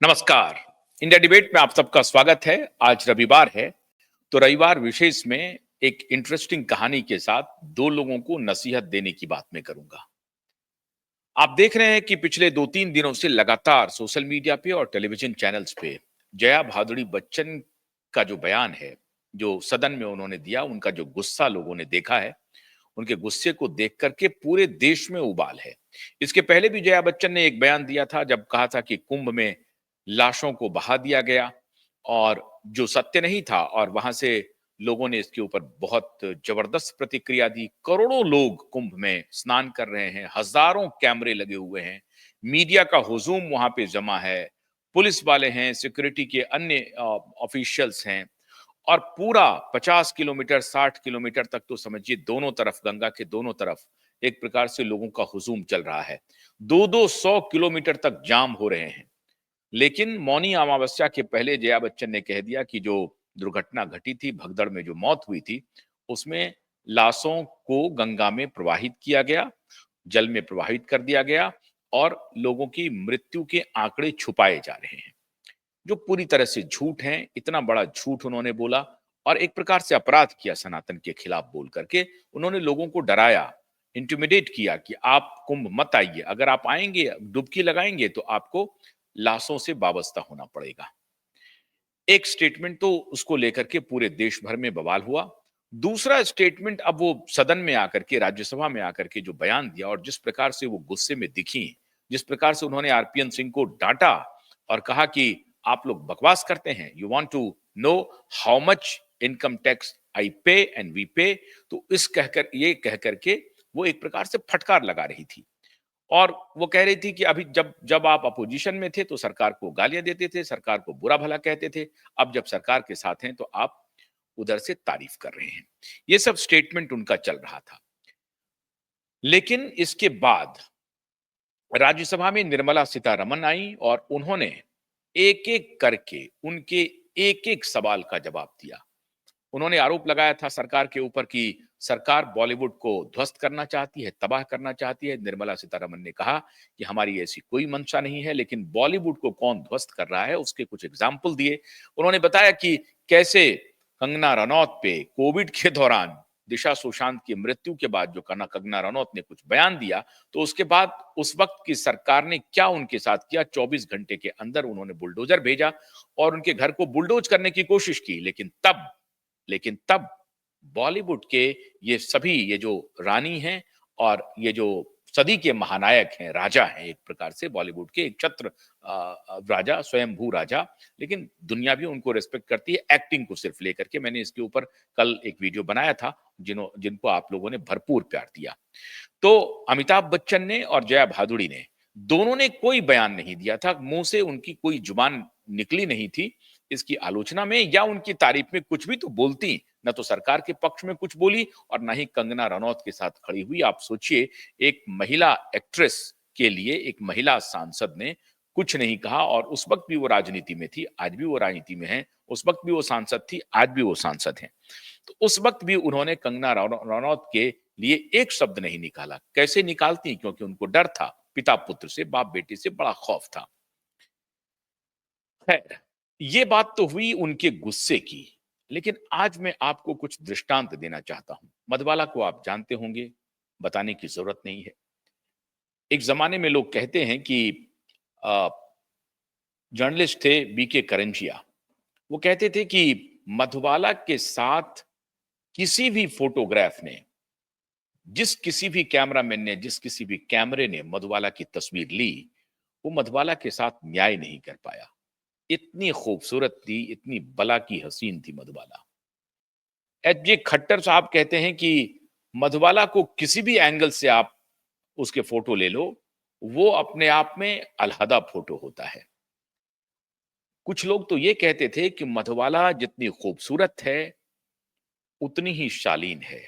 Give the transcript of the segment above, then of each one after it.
नमस्कार। India debate में आप सबका स्वागत है। आज रविवार है, तो रविवार विशेष में एक इंटरेस्टिंग कहानी के साथ दो लोगों को नसीहत देने की बात मैं करूंगा। आप देख रहे हैं कि पिछले 2-3 दिनों से लगातार सोशल मीडिया पे और टेलीविजन चैनल्स पे जया भादुड़ी बच्चन का जो बयान है, जो सदन में उन्होंने दिया, उनका जो गुस्सा लोगों ने देखा है, उनके गुस्से को देख करके पूरे देश में उबाल है। इसके पहले भी जया बच्चन ने एक बयान दिया था, जब कहा था कि कुंभ में लाशों को बहा दिया गया और जो सत्य नहीं था, और वहां से लोगों ने इसके ऊपर बहुत जबरदस्त प्रतिक्रिया दी। करोड़ों लोग कुंभ में स्नान कर रहे हैं, हजारों कैमरे लगे हुए हैं, मीडिया का हुजूम वहां पे जमा है, पुलिस वाले हैं, सिक्योरिटी के अन्य ऑफिशियल्स हैं, और पूरा 50 किलोमीटर 60 किलोमीटर तक तो समझिए दोनों तरफ, गंगा के दोनों तरफ एक प्रकार से लोगों का हुजूम चल रहा है। 2-2 किलोमीटर तक जाम हो रहे हैं। लेकिन मौनी अमावस्या के पहले जया बच्चन ने कह दिया कि जो दुर्घटना घटी थी, भगदड़ में जो मौत हुई थी, उसमें लाशों को गंगा में प्रवाहित किया गया, जल में प्रवाहित कर दिया गया, और लोगों की मृत्यु के आंकड़े छुपाए जा रहे हैं, जो पूरी तरह से झूठ हैं। इतना बड़ा झूठ उन्होंने बोला और एक प्रकार से अपराध किया सनातन के खिलाफ बोल करके। उन्होंने लोगों को डराया, इंटिमिडेट किया कि आप कुंभ मत आइए, अगर आप आएंगे, डुबकी लगाएंगे, तो आपको लाशों से वाबस्ता होना पड़ेगा। एक स्टेटमेंट तो उसको लेकर के पूरे देश भर में बवाल हुआ। दूसरा स्टेटमेंट, अब वो सदन में आकर के, राज्यसभा में आकर के जो बयान दिया और जिस प्रकार से वो गुस्से में दिखी, जिस प्रकार से उन्होंने आरपीएन सिंह को डांटा और कहा कि आप लोग बकवास करते हैं, you want to know how much income tax I pay and we पे, तो इस कहकर, ये कहकर के वो एक प्रकार से फटकार लगा रही थी। और वो कह रही थी कि अभी जब जब आप अपोजिशन में थे तो सरकार को गालियां देते थे, सरकार को बुरा भला कहते थे, अब जब सरकार के साथ हैं तो आप उधर से तारीफ कर रहे हैं। ये सब स्टेटमेंट उनका चल रहा था। लेकिन इसके बाद राज्यसभा में निर्मला सीतारमन आई और उन्होंने एक एक करके उनके एक एक सवाल का जवाब दिया। उन्होंने आरोप लगाया था सरकार के ऊपर कि सरकार बॉलीवुड को ध्वस्त करना चाहती है, तबाह करना चाहती है। निर्मला सीतारमन ने कहा कि हमारी ऐसी कोई मंशा नहीं है, लेकिन बॉलीवुड को कौन ध्वस्त कर रहा है उसके कुछ एग्जाम्पल दिए। उन्होंने बताया कि कैसे कंगना रनौत पे कोविड के दौरान, दिशा सुशांत की मृत्यु के बाद जो कंगना रनौत ने कुछ बयान दिया, तो उसके बाद उस वक्त की सरकार ने क्या उनके साथ किया। 24 घंटे के अंदर उन्होंने बुलडोजर भेजा और उनके घर को बुलडोज करने की कोशिश की। लेकिन तब बॉलीवुड के ये जो रानी हैं और ये जो सदी के महानायक हैं, राजा हैं, एक प्रकार से बॉलीवुड के एक छत्र राजा, स्वयंभू राजा, लेकिन दुनिया भी उनको रिस्पेक्ट करती है एक्टिंग को सिर्फ लेकर के। मैंने इसके ऊपर कल एक वीडियो बनाया था, जिनको आप लोगों ने भरपूर प्यार दिया। तो अमिताभ बच्चन ने और जया भादुड़ी ने, दोनों ने कोई बयान नहीं दिया था, मुंह से उनकी कोई जुबान निकली नहीं थी इसकी आलोचना में या उनकी तारीफ में। कुछ भी तो बोलती, न तो सरकार के पक्ष में कुछ बोली और ना ही कंगना रनौत के साथ खड़ी हुई। आप सोचिए, एक महिला एक्ट्रेस के लिए एक महिला सांसद ने कुछ नहीं कहा, और उस वक्त भी वो राजनीति में थी, आज भी वो राजनीति में है। उस वक्त भी वो सांसद थी, आज भी वो सांसद हैं। तो उस वक्त भी उन्होंने कंगना रनौत के लिए एक शब्द नहीं निकाला। कैसे निकालती? क्योंकि उनको डर था, पिता पुत्र से, बाप बेटे से बड़ा खौफ था। खैर, ये बात तो हुई उनके गुस्से की। लेकिन आज मैं आपको कुछ दृष्टांत देना चाहता हूं। मधुबाला को आप जानते होंगे, बताने की जरूरत नहीं है। एक जमाने में लोग कहते हैं कि जर्नलिस्ट थे बीके करंजिया, वो कहते थे कि मधुबाला के साथ किसी भी फोटोग्राफ ने, जिस किसी भी कैमरामैन ने, जिस किसी भी कैमरे ने मधुबाला की तस्वीर ली, वो मधुबाला के साथ न्याय नहीं कर पाया। इतनी खूबसूरत थी, इतनी बला की हसीन थी मधुबाला। एच जे खट्टर साहब कहते हैं कि मधुबाला को किसी भी एंगल से आप उसके फोटो ले लो, वो अपने आप में अलहदा फोटो होता है। कुछ लोग तो ये कहते थे कि मधुबाला जितनी खूबसूरत है उतनी ही शालीन है।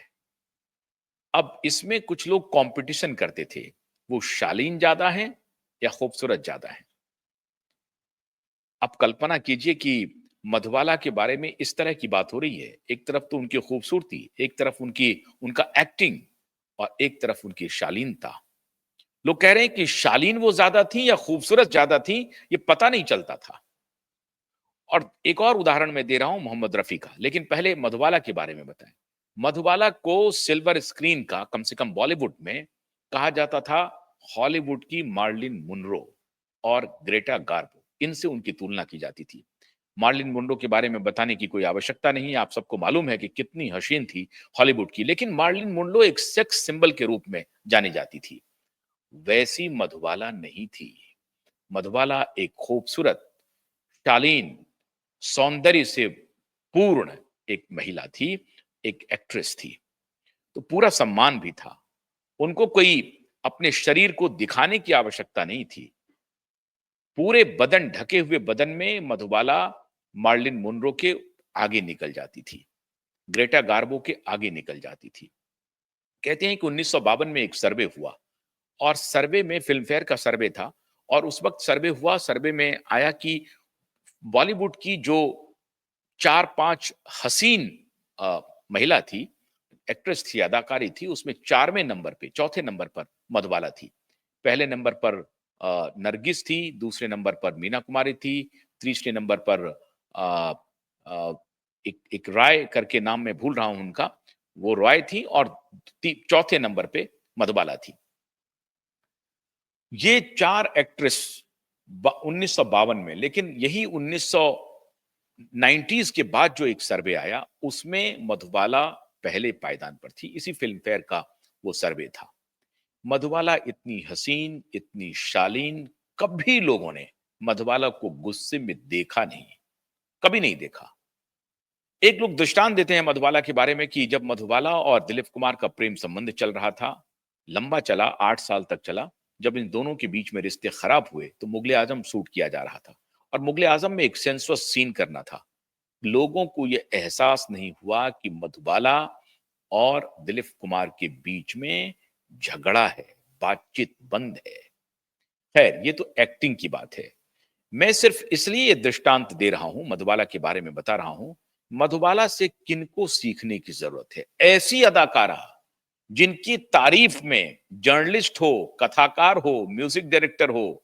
अब इसमें कुछ लोग कंपटीशन करते थे, वो शालीन ज्यादा है या खूबसूरत ज्यादा है। आप कल्पना कीजिए कि मधुबाला के बारे में इस तरह की बात हो रही है। एक तरफ तो उनकी खूबसूरती, एक तरफ उनका एक्टिंग, और एक तरफ उनकी शालीनता। लोग कह रहे हैं कि शालीन वो ज्यादा थी या खूबसूरत ज्यादा थी, ये पता नहीं चलता था। और एक और उदाहरण मैं दे रहा हूं मोहम्मद रफी का, लेकिन पहले मधुबाला के बारे में बताएं। मधुबाला को सिल्वर स्क्रीन का, कम से कम बॉलीवुड में, कहा जाता था हॉलीवुड की मार्लिन मुनरो और ग्रेटा गार्बो, इनसे उनकी तुलना की जाती थी। मार्लिन मुनरो के बारे में बताने की कोई आवश्यकता नहीं, आप सबको मालूम है कि कितनी हसीन थी हॉलीवुड की, लेकिन मार्लिन मुनरो एक सेक्स सिंबल के रूप में जानी जाती थी। वैसी मधुबाला नहीं थी। मधुबाला एक खूबसूरत, शालीन, सौंदर्य से पूर्ण एक महिला थी, एक एक्ट्रेस थी। तो पूरा सम्मान भी था। उनको कोई अपने शरीर को दिखाने की आवश्यकता नहीं थी। पूरे बदन, ढके हुए बदन में मधुबाला मार्लिन मुनरो के आगे निकल जाती थी, ग्रेटा गार्बो के आगे निकल जाती थी। कहते हैं कि 1952 में एक सर्वे हुआ, और सर्वे में फिल्म फेयर का सर्वे था, और उस वक्त सर्वे हुआ, सर्वे में आया कि बॉलीवुड की जो 4-5 हसीन महिला थी, एक्ट्रेस थी, अदाकारी थी, उसमें 4वें नंबर पे, चौथे नंबर पर मधुबाला थी। पहले नंबर पर नरगिस थी, दूसरे नंबर पर मीना कुमारी थी, तीसरे नंबर पर अ, अ, एक राय करके नाम मैं भूल रहा हूं उनका, वो रॉय थी, और चौथे नंबर पे मधुबाला थी। ये 4 एक्ट्रेस 1952 में, लेकिन यही 1990s के बाद जो एक सर्वे आया, उसमें मधुबाला पहले पायदान पर थी। इसी फिल्म फेयर का वो सर्वे था। मधुबाला इतनी हसीन, इतनी शालीन, कभी लोगों ने मधुबाला को गुस्से में देखा नहीं, कभी नहीं देखा। एक लोग दृष्टांत देते हैं मधुबाला के बारे में कि जब मधुबाला और दिलीप कुमार का प्रेम संबंध चल रहा था, लंबा चला, 8 साल तक चला। जब इन दोनों के बीच में रिश्ते खराब हुए तो मुगले आजम शूट किया जा रहा था, और मुगले आजम में एक सेंसुअस सीन करना था। लोगों को यह एहसास नहीं हुआ कि मधुबाला और दिलीप कुमार के बीच में झगड़ा है, बातचीत बंद है। खैर, ये तो एक्टिंग की बात है। मैं सिर्फ इसलिए ये दृष्टांत दे रहा हूं, मधुबाला के बारे में बता रहा हूं। मधुबाला से किनको सीखने की जरूरत है? ऐसी अदाकारा जिनकी तारीफ में जर्नलिस्ट हो, कथाकार हो, म्यूजिक डायरेक्टर हो,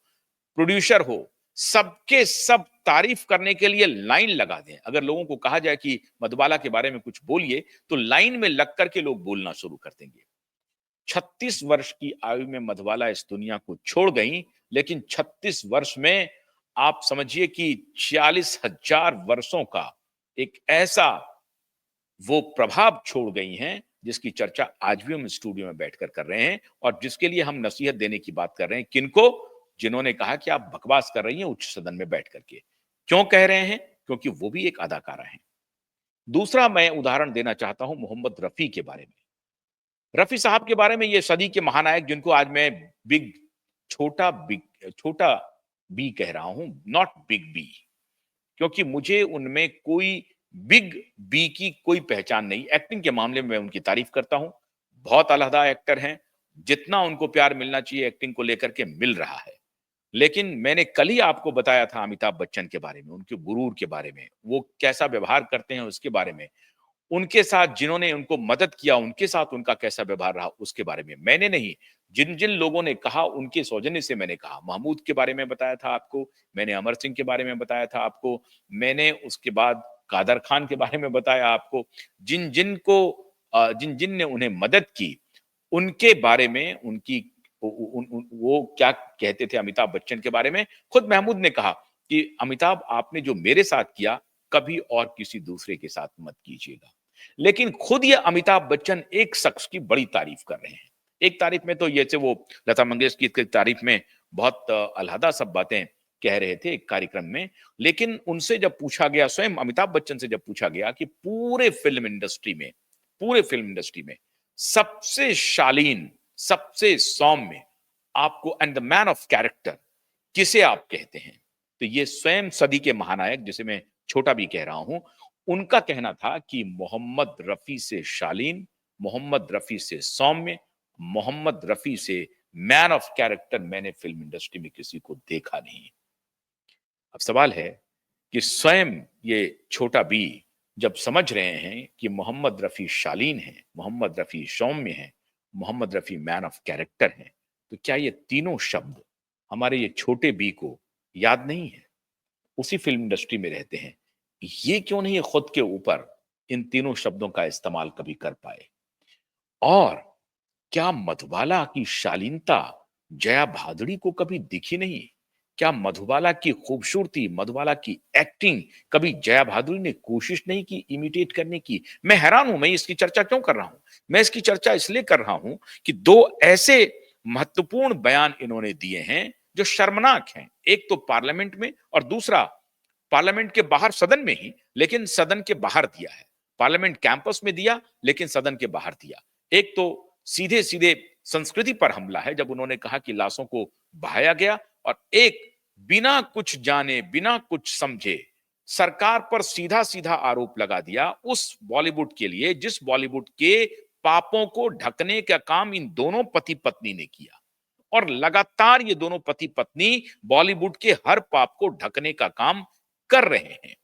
प्रोड्यूसर हो, सबके सब तारीफ करने के लिए लाइन लगा दें। अगर लोगों को कहा जाए कि मधुबाला के बारे में कुछ बोलिए, तो लाइन में लग करके लोग बोलना शुरू कर देंगे। 36 वर्ष की आयु में मधुबाला इस दुनिया को छोड़ गई, लेकिन 36 वर्ष में आप समझिए कि 40,000 वर्षों का एक ऐसा वो प्रभाव छोड़ गई हैं, जिसकी चर्चा आज भी हम स्टूडियो में बैठकर कर रहे हैं, और जिसके लिए हम नसीहत देने की बात कर रहे हैं। किनको? जिन्होंने कहा कि आप बकवास कर रही हैं उच्च सदन में बैठ करके। क्यों कह रहे हैं? क्योंकि वो भी एक अदाकारा हैं। दूसरा मैं उदाहरण देना चाहता हूं मोहम्मद रफी के बारे में। रफी साहब के बारे में, ये सदी के महानायक, जिनको आज मैं बिग छोटा बी कह रहा हूं, नॉट बिग बी, क्योंकि मुझे उनमें कोई बिग बी की कोई पहचान नहीं। एक्टिंग के मामले में मैं उनकी तारीफ करता हूं, बहुत अलहदा एक्टर हैं। जितना उनको प्यार मिलना चाहिए एक्टिंग को लेकर के, मिल रहा है। लेकिन मैंने कल ही आपको बताया था अमिताभ बच्चन के बारे में, उनके गुरूर के बारे में, वो कैसा व्यवहार करते हैं उसके बारे में, उनके साथ जिन्होंने उनको मदद किया, उनके साथ उनका कैसा व्यवहार रहा उसके बारे में। मैंने नहीं, जिन जिन लोगों ने कहा, उनके सौजन्य से मैंने कहा। महमूद के बारे में बताया था आपको, मैंने अमर सिंह के बारे में बताया था आपको, मैंने उसके बाद कादर खान के बारे में बताया आपको। जिन जिन को जिन जिन ने उन्हें मदद की, उनके बारे में, उनकी वो क्या कहते थे अमिताभ बच्चन के बारे में। खुद महमूद ने कहा कि अमिताभ, आपने जो मेरे साथ किया, कभी और किसी दूसरे के साथ मत कीजिएगा। लेकिन खुद ये अमिताभ बच्चन एक शख्स की बड़ी तारीफ कर रहे हैं। एक तारीफ में तो जैसे वो लता मंगेशकर की तारीफ में बहुत अलहदा सब बातें कह रहे थे एक कार्यक्रम में, लेकिन उनसे जब पूछा गया, स्वयं अमिताभ बच्चन से जब पूछा गया कि पूरे फिल्म इंडस्ट्री में सबसे शालीन, सबसे सौम्य आपको, and the man of character, किसे आप कहते हैं? तो ये स्वयं सदी के महानायक, जिसे मैं छोटा भी कह रहा हूं, उनका कहना था कि मोहम्मद रफी से शालीन, मोहम्मद रफी से सौम्य, मोहम्मद रफी से मैन ऑफ कैरेक्टर मैंने फिल्म इंडस्ट्री में किसी को देखा नहीं। अब सवाल है कि स्वयं ये छोटा बी जब समझ रहे हैं कि मोहम्मद रफी शालीन है, मोहम्मद रफी सौम्य है, Mohammed Rafi man of character है, तो क्या ये तीनों शब्द हमारे ये छोटे बी को याद नहीं है? उसी फिल्म इंडस्ट्री में रहते हैं। ये क्यों नहीं खुद के ऊपर इन तीनों शब्दों का इस्तेमाल कभी कर पाए? और क्या मधुबाला की शालीनता जया भादुड़ी को कभी दिखी नहीं? क्या मधुबाला की खूबसूरती, मधुबाला की एक्टिंग कभी जया भादुड़ी ने कोशिश नहीं की इमिटेट करने की? मैं हैरान हूं, मैं इसकी चर्चा क्यों कर रहा हूं? मैं इसकी चर्चा इसलिए कर रहा हूं कि दो ऐसे महत्वपूर्ण बयान इन्होंने दिए हैं जो शर्मनाक हैं। एक तो पार्लियामेंट में और दूसरा पार्लियामेंट के बाहर सदन में ही, लेकिन सदन के बाहर दिया है। पार्लियामेंट कैंपस में दिया, लेकिन सदन के बाहर दिया। एक तो सीधे सीधे संस्कृति पर हमला है जब उन्होंने कहा कि लाशों को बहाया गया, और एक बिना कुछ जाने बिना कुछ समझे सरकार पर सीधा सीधा आरोप लगा दिया उस बॉलीवुड के लिए जिस बॉलीवुड के पापों को ढकने का काम इन दोनों पति पत्नी ने किया। और लगातार ये दोनों पति पत्नी बॉलीवुड के हर पाप को ढकने का काम कर रहे हैं।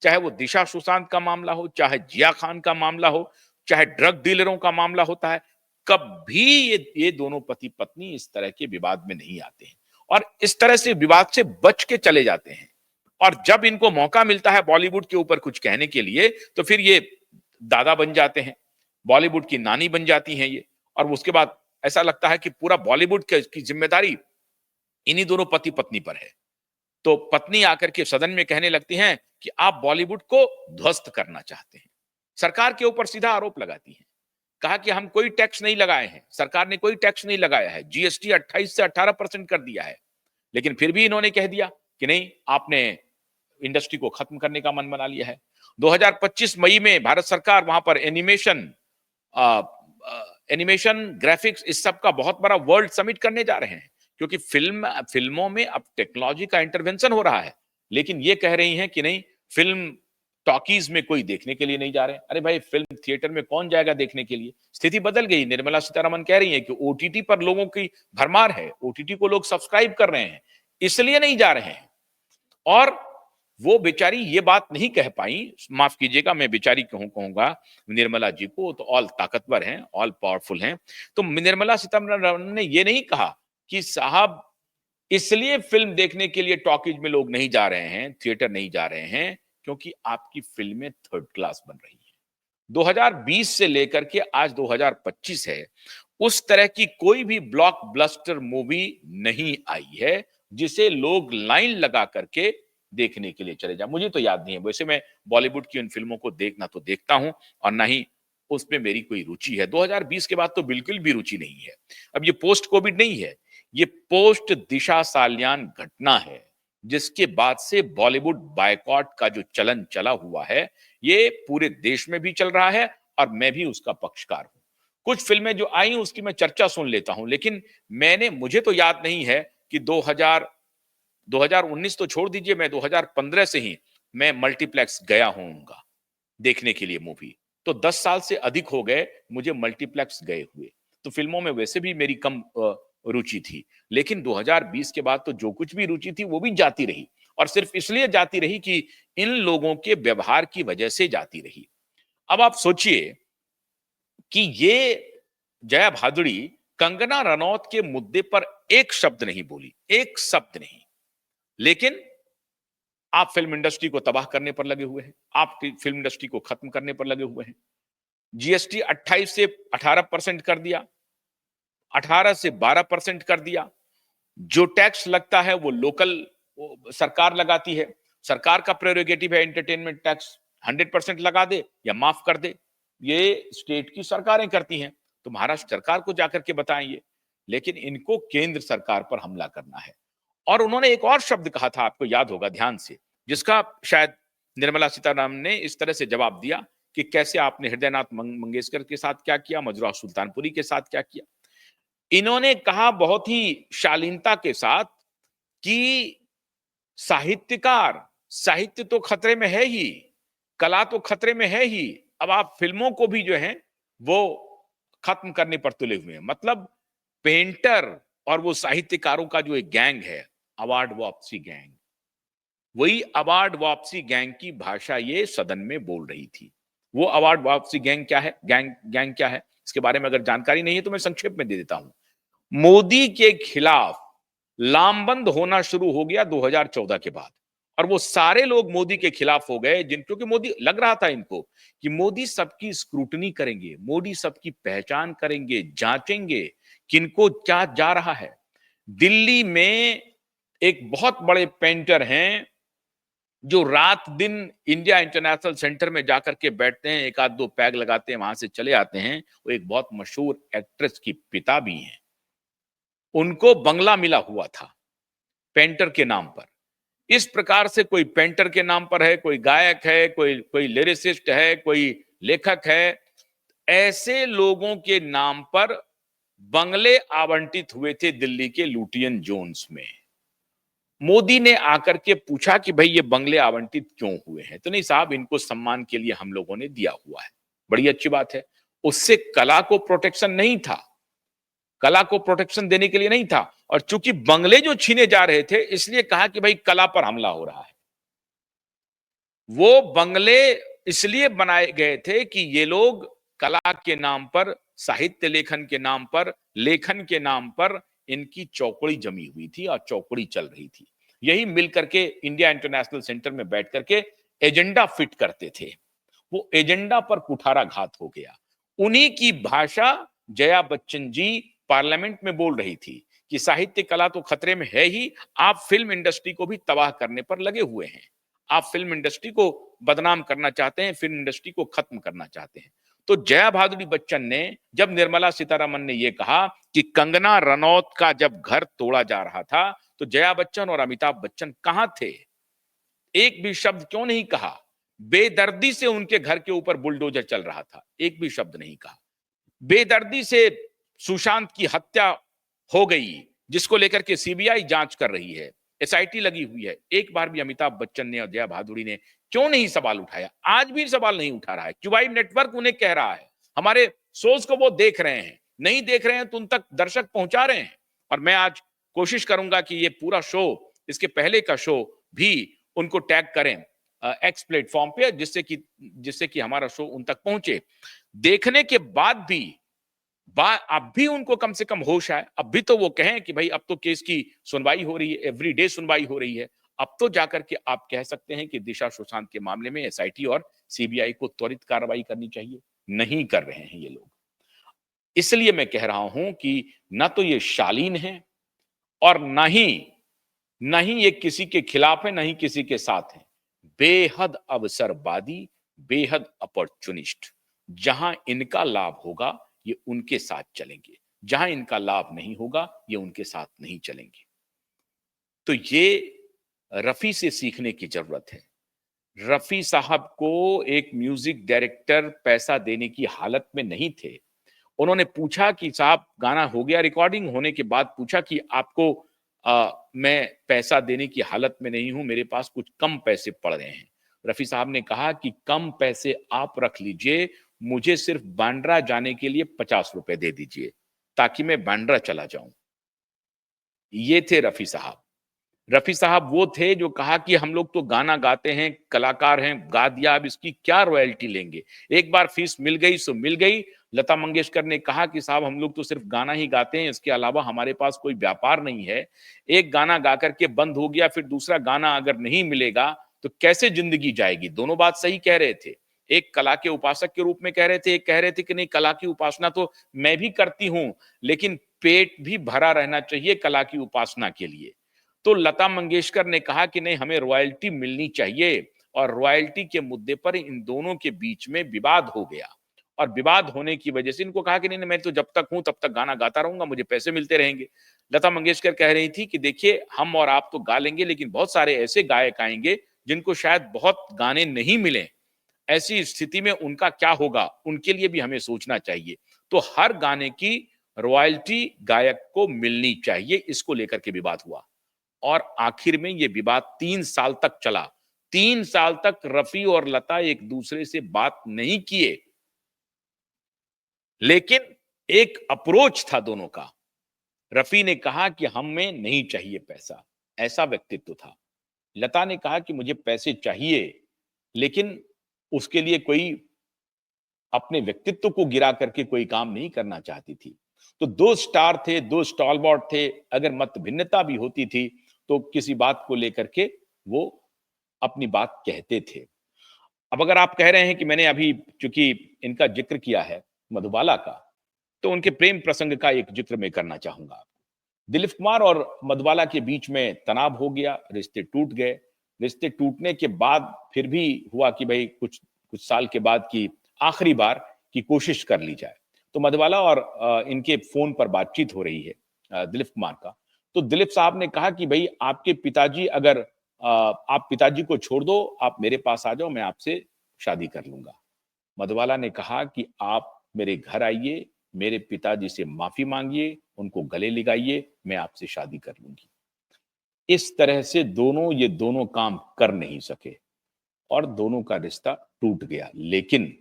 चाहे वो दिशा सुशांत का मामला हो, चाहे जिया खान का मामला हो, चाहे ड्रग डीलरों का मामला होता है, कभी ये दोनों पति पत्नी इस तरह के विवाद में नहीं आते हैं और इस तरह से विवाद से बच के चले जाते हैं। और जब इनको मौका मिलता है बॉलीवुड के ऊपर कुछ कहने के लिए, तो फिर ये दादा बन जाते हैं, बॉलीवुड की नानी बन जाती हैं ये। और उसके बाद ऐसा लगता है कि पूरा बॉलीवुड की जिम्मेदारी इन्हीं दोनों पति पत्नी पर है। तो पत्नी आकर के सदन में कहने लगती हैं कि आप बॉलीवुड को ध्वस्त करना चाहते हैं। सरकार के ऊपर सीधा आरोप लगाती हैं। कहा कि हम कोई टैक्स नहीं लगाए हैं, सरकार ने कोई टैक्स नहीं लगाया है, जीएसटी 28 से 18% कर दिया है। लेकिन फिर भी इन्होंने कह दिया कि नहीं, आपने इंडस्ट्री को खत्म करने का मन बना लिया है। 2025 मई में भारत सरकार वहां पर एनिमेशन, ग्राफिक्स, इस सब का बहुत बड़ा वर्ल्ड समिट करने जा रहे हैं, क्योंकि फिल्मों में अब टेक्नोलॉजी का इंटरवेंशन हो रहा है। लेकिन ये कह रही हैं कि नहीं, फिल्म टॉकीज में कोई देखने के लिए नहीं जा रहे। अरे भाई, फिल्म थिएटर में कौन जाएगा देखने के लिए? स्थिति बदल गई। निर्मला सीतारमन कह रही है कि ओटीटी पर लोगों की भरमार है, ओटीटी को लोग सब्सक्राइब कर रहे हैं, इसलिए नहीं जा रहे हैं। और वो बेचारी ये बात नहीं कह पाई, माफ कीजिएगा मैं बेचारी कहूंगा निर्मला जी को, तो ऑल ताकतवर हैं, ऑल पावरफुल हैं। तो निर्मला सीतारमण ने ये नहीं कहा कि साहब इसलिए फिल्म देखने के लिए टॉकीज में लोग नहीं जा रहे हैं, थिएटर नहीं जा रहे हैं, क्योंकि आपकी फिल्में थर्ड क्लास बन रही हैं। 2020 से लेकर के आज 2025 है, उस तरह की कोई भी ब्लॉकबस्टर मूवी नहीं आई है जिसे लोग लाइन लगा करके देखने के लिए चले जाए। मुझे तो याद नहीं है। वैसे मैं बॉलीवुड की उन फिल्मों को देखना तो देखता हूं और ना ही उसमें मेरी कोई रुचि है। 2020 के बाद तो बिल्कुल भी रुचि नहीं है। अब ये पोस्ट कोविड नहीं है, ये पोस्ट दिशा सालियान घटना है, जिसके बाद से बॉलीवुड बायकॉट का जो चलन चला हुआ है, ये पूरे देश में भी चल रहा है और मैं भी उसका पक्षकार हूं। कुछ फिल्में जो आई उसकी मैं चर्चा सुन लेता हूं, लेकिन मुझे तो याद नहीं है कि 2019 तो छोड़ दीजिए, मैं 2015 से ही मैं मल्टीप्लेक्स गया हूंगा देखने के लिए मूवी। तो 10 साल से अधिक हो गए मुझे मल्टीप्लेक्स गए हुए। तो फिल्मों में वैसे भी मेरी कम रुचि थी, लेकिन 2020 के बाद तो जो कुछ भी रुचि थी वो भी जाती रही, और सिर्फ इसलिए जाती रही कि इन लोगों के व्यवहार की वजह से जाती रही। अब आप सोचिए कि ये जया भादुड़ी कंगना रनौत के मुद्दे पर एक शब्द नहीं बोली, एक शब्द नहीं, लेकिन आप फिल्म इंडस्ट्री को तबाह करने पर लगे हुए हैं, आप फिल्म इंडस्ट्री को खत्म करने पर लगे हुए हैं। जीएसटी 28 से 18% कर दिया, 18 से 12% कर दिया। जो टैक्स लगता है वो लोकल सरकार लगाती है। सरकार का प्रेरोगेटिव है एंटरटेनमेंट टैक्स, 100% लगा दे या माफ कर दे, ये स्टेट की सरकारें करती हैं। तो महाराष्ट्र सरकार को जाकर के बताएं ये, लेकिन इनको केंद्र सरकार पर हमला करना है। और उन्होंने एक और शब्द कहा था, आपको याद होगा ध्यान से, जिसका शायद निर्मला सीतारामन ने इस तरह से जवाब दिया कि कैसे आपने हृदयनाथ मंगेशकर के साथ क्या किया, मजुरा सुल्तानपुरी के साथ क्या किया। इन्होंने कहा बहुत ही शालीनता के साथ कि साहित्यकार, साहित्य तो खतरे में है ही, कला तो खतरे में है ही, अब आप फिल्मों को भी जो है वो खत्म करने पर तुले हुए हैं। मतलब पेंटर और वो साहित्यकारों का जो एक गैंग है, अवार्ड वापसी गैंग, वही अवार्ड वापसी गैंग की भाषा ये सदन में बोल रही थी। वो अवार्ड वापसी गैंग क्या है, गैंग क्या है, इसके बारे में अगर जानकारी नहीं है तो मैं संक्षेप में दे देता हूं। मोदी के खिलाफ लामबंद होना शुरू हो गया 2014 के बाद, और वो सारे लोग मोदी के खिलाफ हो गए जिन, क्योंकि मोदी, लग रहा था इनको कि मोदी सबकी स्क्रूटनी करेंगे, मोदी सबकी पहचान करेंगे, जांचेंगे किनको क्या जा रहा है। दिल्ली में एक बहुत बड़े पेंटर हैं जो रात दिन इंडिया इंटरनेशनल सेंटर में जाकर के बैठते हैं, एक आध दो पैग लगाते हैं, वहां से चले आते हैं। वो एक बहुत मशहूर एक्ट्रेस की पिता भी हैं। उनको बंगला मिला हुआ था पेंटर के नाम पर। इस प्रकार से कोई पेंटर के नाम पर है, कोई गायक है, कोई कोई लिरिसिस्ट है, कोई लेखक है, ऐसे लोगों के नाम पर बंगले आवंटित हुए थे दिल्ली के लुटियन जोन्स में। मोदी ने आकर के पूछा कि भाई ये बंगले आवंटित क्यों हुए हैं, तो नहीं साहब, इनको सम्मान के लिए हम लोगों ने दिया हुआ है। बड़ी अच्छी बात है। उससे कला को प्रोटेक्शन नहीं था, कला को प्रोटेक्शन देने के लिए नहीं था, और चूंकि बंगले जो छीने जा रहे थे इसलिए कहा कि भाई कला पर हमला हो रहा है। वो बंगले इसलिए बनाए गए थे कि ये लोग कला के नाम पर, साहित्य लेखन के नाम पर, लेखन के नाम पर इनकी चौकड़ी जमी हुई थी और चौकड़ी चल रही थी। यही मिल करके इंडिया इंटरनेशनल सेंटर में बैठ करके एजेंडा फिट करते थे। वो एजेंडा पर कुठाराघात हो गया। उन्हीं की भाषा जया बच्चन जी पार्लियामेंट में बोल रही थी कि साहित्य कला तो खतरे में है ही, आप फिल्म इंडस्ट्री को भी तबाह करने पर लगे हुए हैं। आप फिल्म इंडस्ट्री को बदनाम करना चाहते हैं, फिल्म इंडस्ट्री को खत्म करना चाहते हैं। तो जया भादुरी बच्चन ने, जब निर्मला सीतारमन ने यह कहा कि कंगना रनौत का जब घर तोड़ा जा रहा था, तो जया बच्चन और अमिताभ बच्चन कहां थे? एक भी शब्द क्यों नहीं कहा? बेदर्दी से उनके घर के ऊपर बुलडोजर चल रहा था, एक भी शब्द नहीं कहा। बेदर्दी से सुशांत की हत्या हो गई, जिसको लेकर के सीबीआई जांच कर रही है, एसआईटी लगी हुई है। एक बार भी अमिताभ बच्चन ने और जया भादुरी ने क्यों नहीं सवाल उठाया? आज भी सवाल नहीं उठा रहा है। क्यूबाई नेटवर्क उन्हें कह रहा है, हमारे शोज को वो देख रहे हैं, नहीं देख रहे हैं तो उन तक दर्शक पहुंचा रहे हैं। और मैं आज कोशिश करूंगा कि ये पूरा शो, इसके पहले का शो भी उनको टैग करें एक्स प्लेटफॉर्म पे, जिससे कि हमारा शो उन तक पहुंचे। देखने के बाद भी अब भी उनको कम से कम होश आए। अब भी तो वो कहें कि भाई अब तो केस की सुनवाई हो रही है, एवरीडे सुनवाई हो रही है। अब तो जाकर के आप कह सकते हैं कि दिशा सुशांत के मामले में एसआईटी और सीबीआई को त्वरित कार्रवाई करनी चाहिए। नहीं कर रहे हैं ये लोग। इसलिए मैं कह रहा हूं कि ना तो ये शालीन है, और ना ही ये किसी के खिलाफ है, ना ही किसी के साथ है। बेहद अवसरवादी, बेहद अपॉर्चुनिस्ट। जहां इनका लाभ होगा ये उनके साथ चलेंगे, जहां इनका लाभ नहीं होगा ये उनके साथ नहीं चलेंगे। तो ये रफी से सीखने की जरूरत है। रफी साहब को एक म्यूजिक डायरेक्टर पैसा देने की हालत में नहीं थे। उन्होंने पूछा कि साहब गाना हो गया, रिकॉर्डिंग होने के बाद पूछा कि आपको मैं पैसा देने की हालत में नहीं हूं, मेरे पास कुछ कम पैसे पड़ रहे हैं। रफी साहब ने कहा कि कम पैसे आप रख लीजिए, मुझे सिर्फ बांद्रा जाने के लिए 50 रुपए दे दीजिए ताकि मैं बांद्रा चला जाऊं। ये थे रफी साहब। रफी साहब वो थे जो कहा कि हम लोग तो गाना गाते हैं, कलाकार हैं, गा दिया, अब इसकी क्या रॉयल्टी लेंगे? एक बार फीस मिल गई सो मिल गई। लता मंगेशकर ने कहा कि साहब हम लोग तो सिर्फ गाना ही गाते हैं, इसके अलावा हमारे पास कोई व्यापार नहीं है। एक गाना गा करके बंद हो गया, फिर दूसरा गाना अगर नहीं मिलेगा तो कैसे जिंदगी जाएगी? दोनों बात सही कह रहे थे। एक कला के उपासक के रूप में कह रहे थे, एक कह रहे थे कि नहीं, कला की उपासना तो मैं भी करती हूं, लेकिन पेट भी भरा रहना चाहिए कला की उपासना के लिए। तो लता मंगेशकर ने कहा कि नहीं, हमें रॉयल्टी मिलनी चाहिए, और रॉयल्टी के मुद्दे पर इन दोनों के बीच में विवाद हो गया। और विवाद होने की वजह से इनको कहा कि नहीं, मैं तो जब तक हूं तब तक गाना गाता रहूंगा, मुझे पैसे मिलते रहेंगे। लता मंगेशकर कह रही थी कि देखिए, हम और आप तो गा लेंगे, लेकिन बहुत सारे ऐसे गायक आएंगे जिनको शायद बहुत गाने नहीं मिले। ऐसी स्थिति में उनका क्या होगा, उनके लिए भी हमें सोचना चाहिए। तो हर गाने की रॉयल्टी गायक को मिलनी चाहिए, इसको लेकर के विवाद हुआ। और आखिर में यह विवाद 3 साल तक चला। 3 साल तक रफी और लता एक दूसरे से बात नहीं किए, लेकिन एक अप्रोच था दोनों का। रफी ने कहा कि हमें नहीं चाहिए पैसा, ऐसा व्यक्तित्व था। लता ने कहा कि मुझे पैसे चाहिए, लेकिन उसके लिए कोई अपने व्यक्तित्व को गिरा करके कोई काम नहीं करना चाहती थी। तो दो स्टार थे, दो स्टॉलवर्ट थे, अगर मत भिन्नता भी होती थी तो किसी बात को लेकर के वो अपनी बात कहते थे। अब अगर आप कह रहे हैं कि मैंने अभी चूंकि इनका जिक्र किया है मधुबाला का, तो उनके प्रेम प्रसंग का एक जिक्र मैं करना चाहूंगा। दिलीप कुमार और मधुबाला के बीच में तनाव हो गया, रिश्ते टूट गए। रिश्ते टूटने के बाद फिर भी हुआ कि भाई कुछ कुछ साल के बाद की आखिरी बार की कोशिश कर ली जाए। तो मधुबाला और इनके फोन पर बातचीत हो रही है दिलीप कुमार का। तो दिलीप साहब ने कहा कि भाई आपके पिताजी अगर आप पिताजी को छोड़ दो, आप मेरे पास आ जाओ, मैं आपसे शादी कर लूंगा। मधुबाला ने कहा कि आप मेरे घर आइए, मेरे पिताजी से माफी मांगिए, उनको गले लगाइए, मैं आपसे शादी कर लूंगी। इस तरह से ये दोनों काम कर नहीं सके और दोनों का रिश्ता टूट गया। लेकिन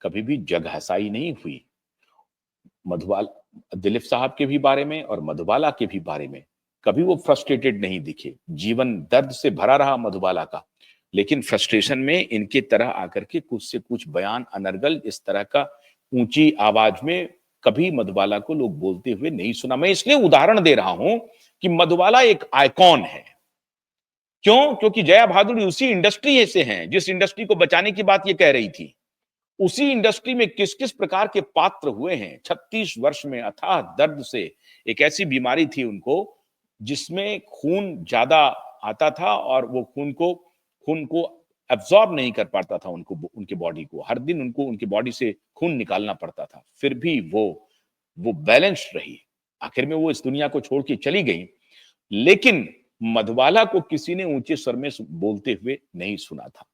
कभी भी जगहंसाई नहीं हुई। मधुबाला दिलीप साहब के भी बारे में और मधुबाला के भी बारे में कभी वो फ्रस्ट्रेटेड नहीं दिखे। जीवन दर्द से भरा रहा मधुबाला का, लेकिन फ्रस्ट्रेशन में इनके तरह आकर के कुछ से कुछ बयान अनर्गल इस तरह का ऊंची आवाज में कभी मधुबाला को लोग बोलते हुए नहीं सुना। मैं इसलिए उदाहरण दे रहा हूं कि मधुबाला एक आइकॉन है। क्यों? क्योंकि जया भादुड़ी उसी इंडस्ट्री से हैं जिस इंडस्ट्री को बचाने की बात ये कह रही थी। उसी इंडस्ट्री में किस किस प्रकार के पात्र हुए हैं। 36 वर्ष में अथाह दर्द से, एक ऐसी बीमारी थी उनको जिसमें खून ज्यादा आता था और वो खून को एब्जॉर्ब नहीं कर पाता था उनको, उनके बॉडी को हर दिन उनको उनकी बॉडी से खून निकालना पड़ता था। फिर भी वो बैलेंस्ड रही। आखिर में वो इस दुनिया को छोड़ के चली गई, लेकिन मधुबाला को किसी ने ऊंचे स्वर में बोलते हुए नहीं सुना था।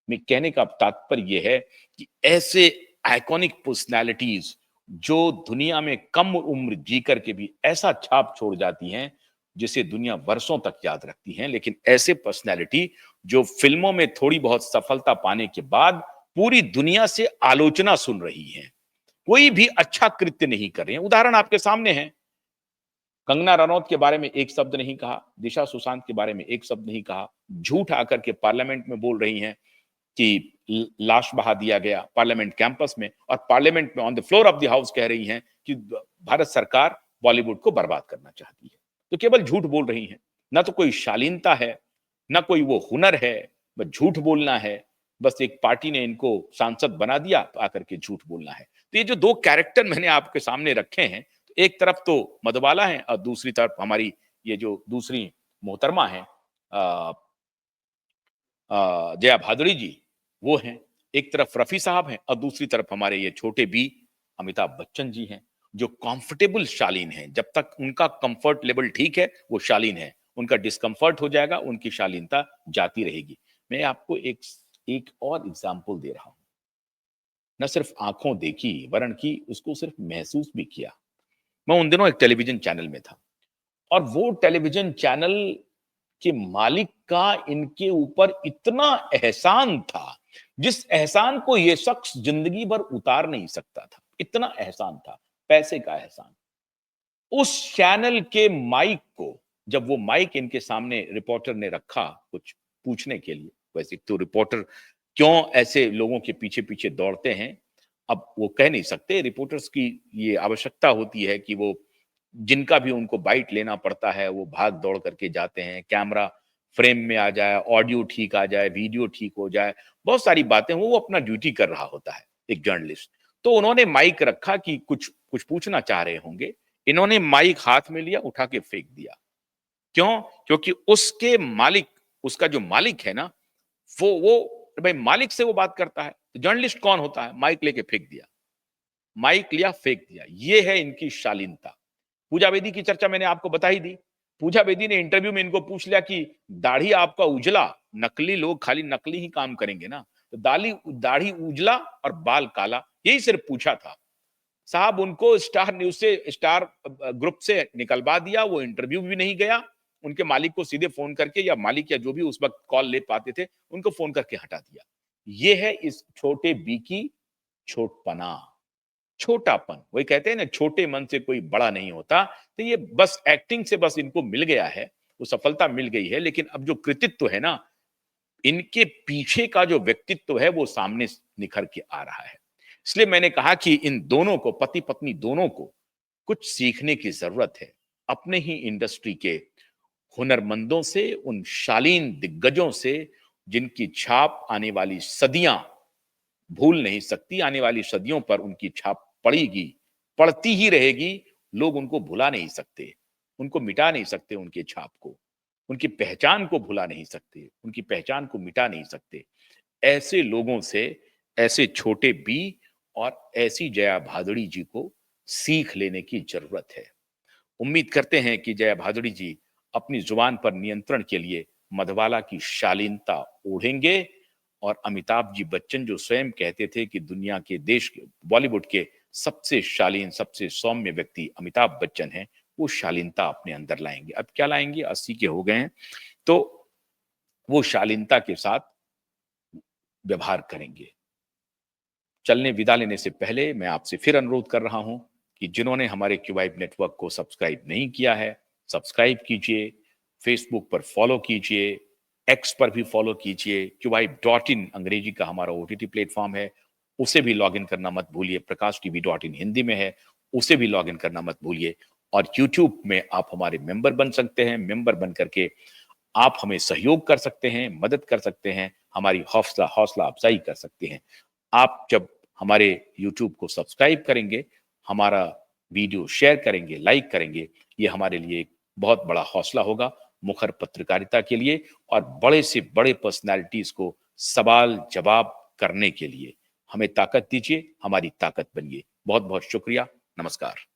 मैं कहने का तात्पर्य यह है कि ऐसे आइकॉनिक पर्सनालिटीज जो दुनिया में कम उम्र जी करके भी ऐसा छाप छोड़ जाती हैं जिसे दुनिया वर्षों तक याद रखती है। लेकिन ऐसे पर्सनालिटी जो फिल्मों में थोड़ी बहुत सफलता पाने के बाद पूरी दुनिया से आलोचना सुन रही हैं, कोई भी अच्छा कृत्य नहीं कर रहे हैं। उदाहरण आपके सामने है। कंगना रनौत के बारे में एक शब्द नहीं कहा, दिशा सुशांत के बारे में एक शब्द नहीं कहा, झूठ आकर के पार्लियामेंट में बोल रही हैं कि लाश बहा दिया गया पार्लियामेंट कैंपस में, और पार्लियामेंट में on the floor of the house कह रही हैं कि भारत सरकार बॉलीवुड को बर्बाद करना चाहती है। तो केवल झूठ बोल रही हैं। ना तो कोई शालीनता है, ना कोई वो हुनर है, बस झूठ बोलना है। बस एक पार्टी ने इनको सांसद बना दिया तो आकर के झूठ बोलना है। तो ये जो दो कैरेक्टर मैंने आपके सामने रखे हैं, एक तरफ तो मधुबाला है और दूसरी तरफ हमारी ये जो दूसरी मोहतरमा है जया भादुड़ी जी, वो हैं। एक तरफ रफी साहब हैं और दूसरी तरफ हमारे ये छोटे बी अमिताभ बच्चन जी हैं, जो कंफर्टेबल शालीन हैं। जब तक उनका कंफर्ट लेवल ठीक है वो शालीन है, उनका डिस्कंफर्ट हो जाएगा उनकी शालीनता जाती रहेगी। मैं आपको एक एक और एग्जांपल दे रहा हूं। न सिर्फ आंखों देखी वरण की, उसको सिर्फ महसूस भी किया। मैं उन दिनों एक टेलीविजन चैनल में था और वो टेलीविजन चैनल के मालिक का इनके ऊपर इतना एहसान था, जिस एहसान को ये शख्स जिंदगी भर उतार नहीं सकता था। इतना एहसान था, पैसे का एहसान। उस चैनल के माइक को, जब वो माइक इनके सामने रिपोर्टर ने रखा कुछ पूछने के लिए, वैसे तो रिपोर्टर क्यों ऐसे लोगों के पीछे पीछे दौड़ते हैं, अब वो कह नहीं सकते। रिपोर्टर्स की ये आवश्यकता होती है कि वो जिनका भी उनको बाइट लेना पड़ता है वो भाग दौड़ करके जाते हैं, कैमरा फ्रेम में आ जाए, ऑडियो ठीक आ जाए, वीडियो ठीक हो जाए, बहुत सारी बातें, वो अपना ड्यूटी कर रहा होता है एक जर्नलिस्ट। तो उन्होंने माइक रखा कि कुछ कुछ पूछना चाह रहे होंगे। इन्होंने माइक हाथ में लिया, उठा के फेंक दिया। क्यों? क्योंकि उसके मालिक, उसका जो मालिक है ना, वो भाई मालिक से वो बात करता है। जर्नलिस्ट कौन होता है? माइक लेके फेंक दिया। माइक लिया, फेंक दिया। ये है इनकी शालीनता। पूजा बेदी की चर्चा मैंने आपको बता ही दी। पूजा बेदी ने इंटरव्यू में इनको पूछ लिया कि दाढ़ी आपका उजला, नकली लोग खाली नकली ही काम करेंगे ना, तो दाढ़ी उजला और बाल काला, यही सिर्फ पूछा था। साहब उनको स्टार न्यूज से, स्टार ग्रुप से निकलवा दिया। वो इंटरव्यू भी नहीं गया। उनके मालिक को सीधे फोन करके, या मालिक या जो भी उस वक्त कॉल ले पाते थे, उनको फोन करके हटा दिया। ये है इस छोटे बी की छोटपना, छोटापन। वही कहते हैं ना, छोटे मन से कोई बड़ा नहीं होता। तो ये बस एक्टिंग से बस इनको मिल गया है, वो सफलता मिल गई है। लेकिन अब जो कृतित्व है ना, इनके पीछे का जो व्यक्तित्व है वो सामने निखर के आ रहा है। इसलिए मैंने कहा कि इन दोनों को, पति पत्नी दोनों को कुछ सीखने की जरूरत है अपने ही इंडस्ट्री के हुनरमंदों से, उन शालीन दिग्गजों से जिनकी छाप आने वाली सदियां भूल नहीं सकती। आने वाली सदियों पर उनकी छाप पड़ेगी, पड़ती ही रहेगी। लोग उनको भुला नहीं सकते, उनको मिटा नहीं सकते, उनके छाप को, उनकी पहचान को भुला नहीं सकते, उनकी पहचान को मिटा नहीं सकते। ऐसे लोगों से, ऐसे छोटे बी और ऐसी जया भादुड़ी जी को सीख लेने की जरूरत है। उम्मीद करते हैं कि जया भादुड़ी जी अपनी जुबान पर नियंत्रण के लिए मधवाला की शालीनता ओढ़ेंगे और अमिताभ जी बच्चन जो स्वयं कहते थे कि दुनिया के देश के बॉलीवुड के सबसे शालीन, सबसे सौम्य व्यक्ति अमिताभ बच्चन हैं, वो शालीनता अपने अंदर लाएंगे। अब क्या लाएंगे, 80 के हो गए हैं, तो वो शालीनता के साथ व्यवहार करेंगे। चलने विदा लेने से पहले मैं आपसे फिर अनुरोध कर रहा हूं कि जिन्होंने हमारे क्यूबाइब नेटवर्क को सब्सक्राइब नहीं किया है, सब्सक्राइब कीजिए, फेसबुक पर फॉलो कीजिए, एक्स पर भी फॉलो कीजिए। QIB.in अंग्रेजी का हमारा OTT प्लेटफॉर्म है, उसे भी लॉग इन करना मत भूलिए। PrakashTV.in हिंदी में है, उसे भी लॉग इन करना मत भूलिए। और यूट्यूब में आप हमारे मेंबर बन सकते हैं। मेंबर बन करके आप हमें सहयोग कर सकते हैं, मदद कर सकते हैं, हमारी हौसला हौसला अफजाई कर सकते हैं। आप जब हमारे YouTube को सब्सक्राइब करेंगे, हमारा वीडियो शेयर करेंगे, लाइक करेंगे, ये हमारे लिए एक बहुत बड़ा हौसला होगा मुखर पत्रकारिता के लिए और बड़े से बड़े पर्सनालिटीज को सवाल जवाब करने के लिए। हमें ताकत दीजिए, हमारी ताकत बनिए। बहुत बहुत शुक्रिया। नमस्कार।